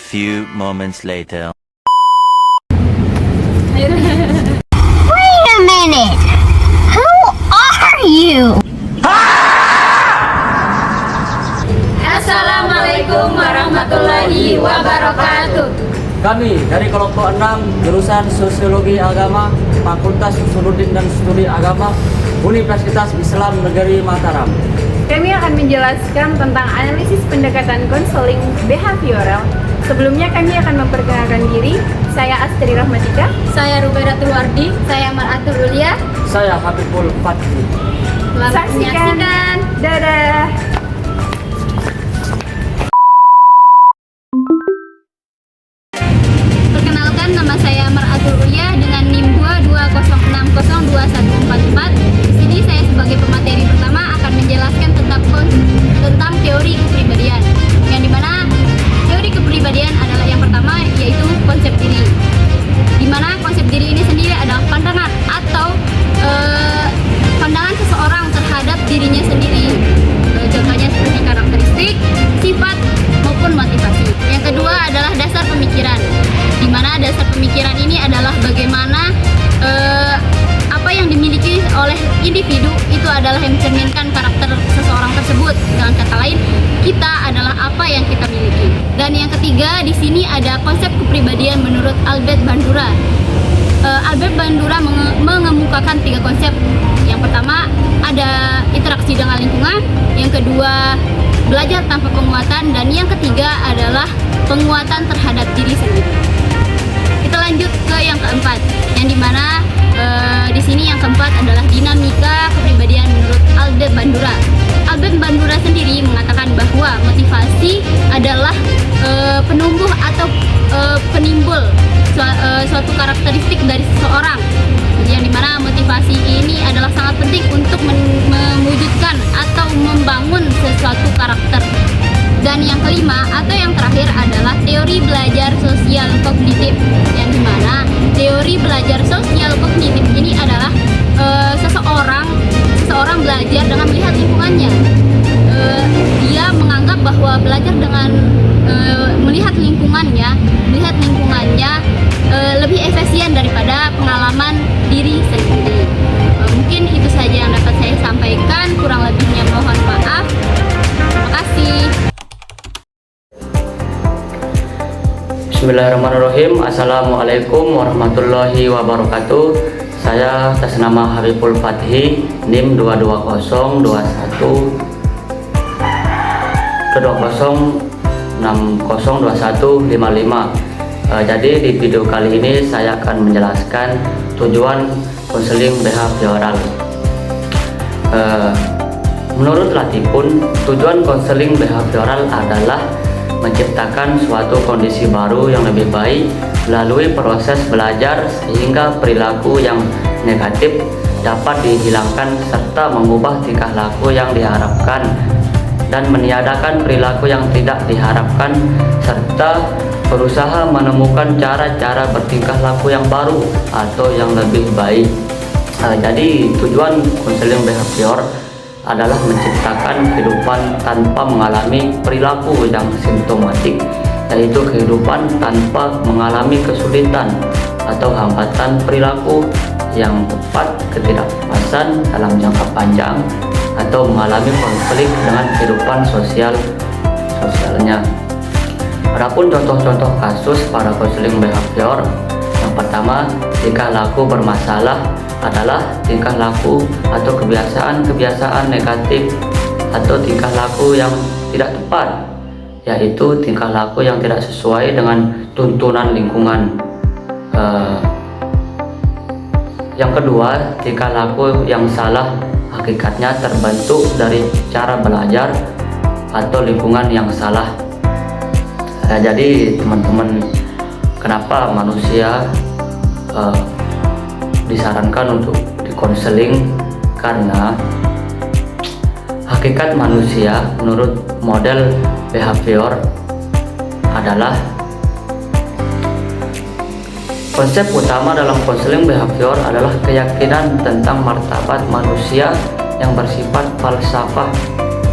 few moments later. Wait a minute! Who are you? Assalamualaikum warahmatullahi wabarakatuh. Kami dari kelompok 6 jurusan Sosiologi Agama, Fakultas Usuluddin dan Studi Agama, Universitas Islam Negeri Mataram. Kami akan menjelaskan tentang analisis pendekatan konseling behavioral. Sebelumnya kami akan memperkenalkan diri. Saya Astri Rahmatika. Saya Rubaidatul Wardi. Saya Mar'atul Ulia. Saya Habibul Fatih. Selamat Saksikan. menyaksikan. Dadah. Perkenalkan, nama saya Mar'atul Ulia dengan NIM 220602144. Di sini saya sebagai pemateri pertama akan menjelaskan tentang teori kepribadian. Yang dimana teori kepribadian adalah yang pertama, yaitu konsep diri. Dimana konsep diri ini sendiri adalah pandangan atau pandangan seseorang terhadap dirinya sendiri. Contohnya seperti karakteristik, sifat, maupun motivasi. Yang kedua adalah dasar pemikiran. Di mana dasar pemikiran ini adalah bagaimana apa yang dimiliki oleh individu itu adalah yang mencerminkan karakter seseorang tersebut. Dengan kata lain, kita adalah apa yang kita miliki. Dan yang ketiga, di sini ada konsep kepribadian menurut Albert Bandura. Albert Bandura mengemukakan 3 konsep. Yang pertama ada interaksi dengan lingkungan, yang kedua belajar tanpa penguatan, dan yang ketiga adalah penguatan terhadap diri sendiri. Kita lanjut ke yang keempat, yang dimana di sini yang keempat adalah dinamika kepribadian menurut Albert Bandura. Albert Bandura sendiri mengatakan bahwa motivasi adalah penumbuh atau penimbul suatu karakteristik dari seseorang, yang dimana motivasi ini adalah sangat penting untuk mewujudkan atau membangun sesuatu karakter. Dan yang kelima atau yang terakhir adalah teori belajar sosial kognitif, yang dimana teori belajar sosial kognitif ini adalah seseorang belajar dengan melihat lingkungannya. Dia menganggap bahwa belajar dengan melihat lingkungannya lebih efisien daripada pengalaman diri sendiri. Mungkin itu saja yang dapat saya sampaikan, kurang lebihnya mohon maaf. Terima kasih. Bismillahirrahmanirrahim. Assalamualaikum warahmatullahi wabarakatuh. Saya atas nama Habibul Fatih, NIM 220602155. Jadi di video kali ini saya akan menjelaskan tujuan konseling behavioral. Menurut Latipun, tujuan konseling behavioral adalah menciptakan suatu kondisi baru yang lebih baik melalui proses belajar sehingga perilaku yang negatif dapat dihilangkan serta mengubah tingkah laku yang diharapkan dan meniadakan perilaku yang tidak diharapkan, serta berusaha menemukan cara-cara bertingkah laku yang baru atau yang lebih baik. Jadi tujuan konseling behavior adalah menciptakan kehidupan tanpa mengalami perilaku yang simptomatik, yaitu kehidupan tanpa mengalami kesulitan atau hambatan perilaku yang tepat, ketidakpuasan dalam jangka panjang, atau mengalami konflik dengan kehidupan sosialnya. Adapun contoh-contoh kasus pada konseling behavior, yang pertama, tingkah laku bermasalah adalah tingkah laku atau kebiasaan-kebiasaan negatif atau tingkah laku yang tidak tepat, yaitu tingkah laku yang tidak sesuai dengan tuntunan lingkungan. Yang kedua, tingkah laku yang salah hakikatnya terbentuk dari cara belajar atau lingkungan yang salah. Jadi teman-teman, kenapa manusia disarankan untuk dikonseling? Karena hakikat manusia menurut model behavior adalah konsep utama dalam konseling behavior adalah keyakinan tentang martabat manusia yang bersifat falsafah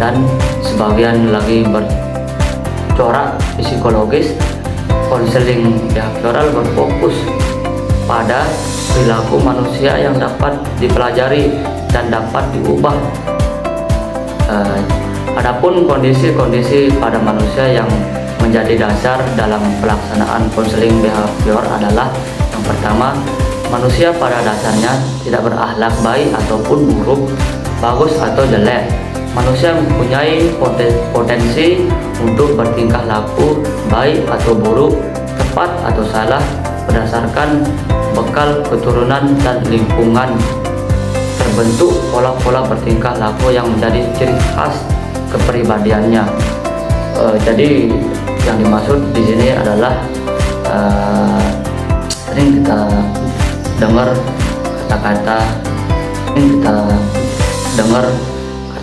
dan sebagian lagi bercorak psikologis konseling behavioral berfokus pada perilaku manusia yang dapat dipelajari dan dapat diubah. Adapun kondisi-kondisi pada manusia yang menjadi dasar dalam pelaksanaan konseling behavior adalah yang pertama, manusia pada dasarnya tidak berakhlak baik ataupun buruk, bagus atau jelek. Manusia mempunyai potensi untuk bertingkah laku baik atau buruk, tepat atau salah berdasarkan bekal keturunan dan lingkungan. Terbentuk pola-pola bertingkah laku yang menjadi ciri khas kepribadiannya. Jadi yang dimaksud di sini adalah sering kita dengar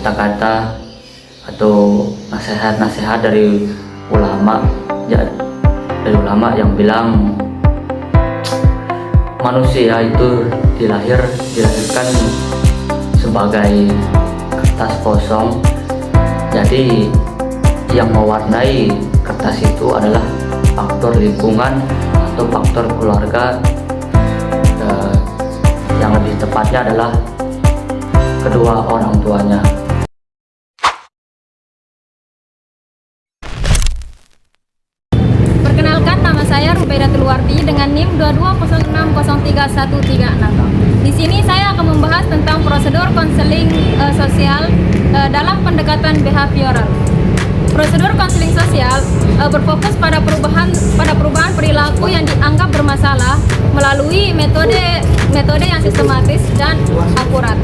kata-kata atau nasihat-nasihat dari ulama yang bilang manusia itu dilahirkan sebagai kertas kosong. Jadi yang mewarnai kertas itu adalah faktor lingkungan atau faktor keluarga, yang lebih tepatnya adalah kedua orang tuanya. Perkenalkan, nama saya Rubaidatul Wardi dengan NIM 22060313. Di sini saya akan membahas tentang prosedur konseling sosial dalam pendekatan behavioral. Prosedur konseling sosial berfokus pada perubahan perilaku yang dianggap bermasalah melalui metode yang sistematis dan akurat.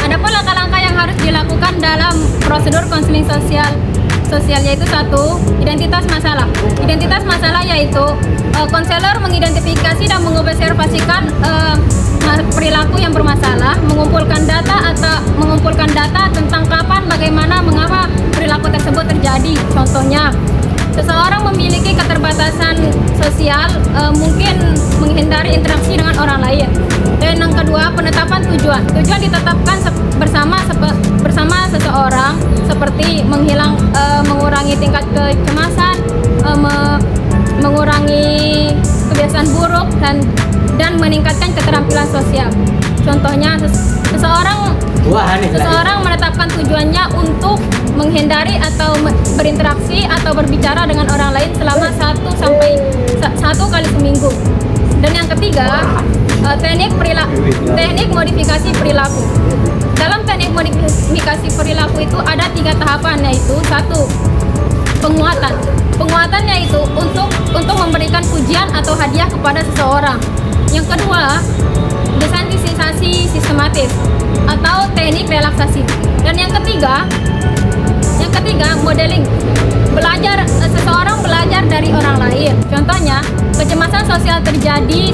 Adapun langkah-langkah yang harus dilakukan dalam prosedur konseling sosial yaitu satu, identitas masalah. Identitas masalah yaitu konselor mengidentifikasi dan mengobservasikan perilaku yang bermasalah, mengumpulkan data tentang kapan, bagaimana, mengapa perilaku tersebut terjadi. Contohnya, seseorang memiliki keterbatasan sosial, mungkin menghindari interaksi dengan orang lain. Dan yang kedua, penetapan tujuan. Tujuan ditetapkan bersama seseorang seperti mengurangi tingkat kecemasan, mengurangi kebiasaan buruk dan meningkatkan keterampilan sosial. Contohnya, seseorang menetapkan tujuannya untuk menghindari atau berinteraksi atau berbicara dengan orang lain selama 1 kali seminggu. Dan yang ketiga, teknik modifikasi perilaku. Dalam teknik modifikasi perilaku itu ada 3 tahapan, yaitu 1. Penguatan. Penguatannya itu untuk memberikan pujian atau hadiah kepada seseorang. Yang kedua, desensitisasi sistematis atau teknik relaksasi. Dan yang ketiga modeling. Seseorang belajar dari orang lain. Contohnya, kecemasan sosial terjadi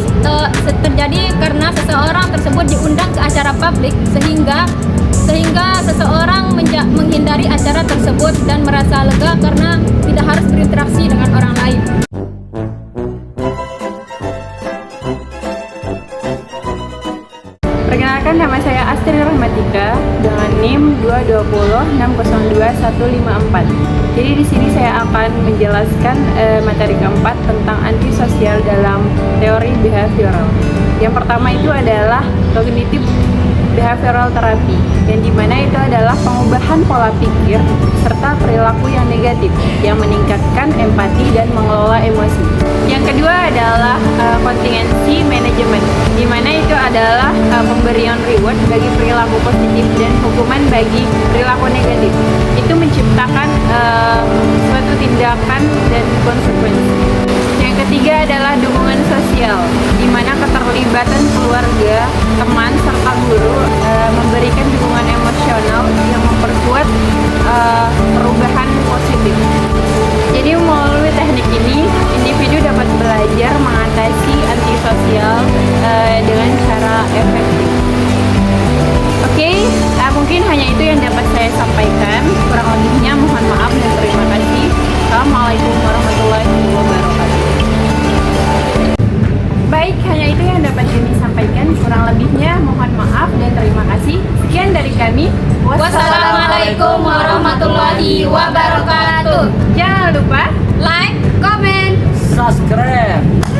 karena seseorang tersebut diundang ke acara publik sehingga seseorang menghindari acara tersebut dan merasa lega karena tidak harus berinteraksi dengan orang lain. Perkenalkan, nama saya Astri Rahmatika dengan NIM 220602154. Jadi di sini saya akan menjelaskan materi keempat tentang antisosial dalam teori behavioral. Yang pertama itu adalah cognitive behavioral therapy, yang dimana itu adalah pengubahan pola pikir serta perilaku yang negatif yang meningkatkan empati dan mengelola emosi. Yang kedua adalah contingency management, dimana itu adalah pemberian reward bagi perilaku positif dan hukuman bagi perilaku negatif. Itu menciptakan suatu tindakan dan konsekuensi. Yang ketiga adalah dukungan sosial, di mana keterlibatan keluarga, teman, serta guru memberikan dukungan emosional yang memperkuat perubahan positif. Jadi melalui teknik ini, individu dapat belajar mengatasi antisosial dengan cara efektif. Oke, mungkin hanya itu yang dapat saya sampaikan. Kurang lebihnya mohon maaf dan terima kasih. Assalamualaikum warahmatullahi wabarakatuh. Baik, hanya itu yang dapat kami sampaikan. Kurang lebihnya mohon maaf dan terima kasih. Sekian dari kami. Wassalamualaikum warahmatullahi wabarakatuh. Jangan lupa Like, comment, subscribe.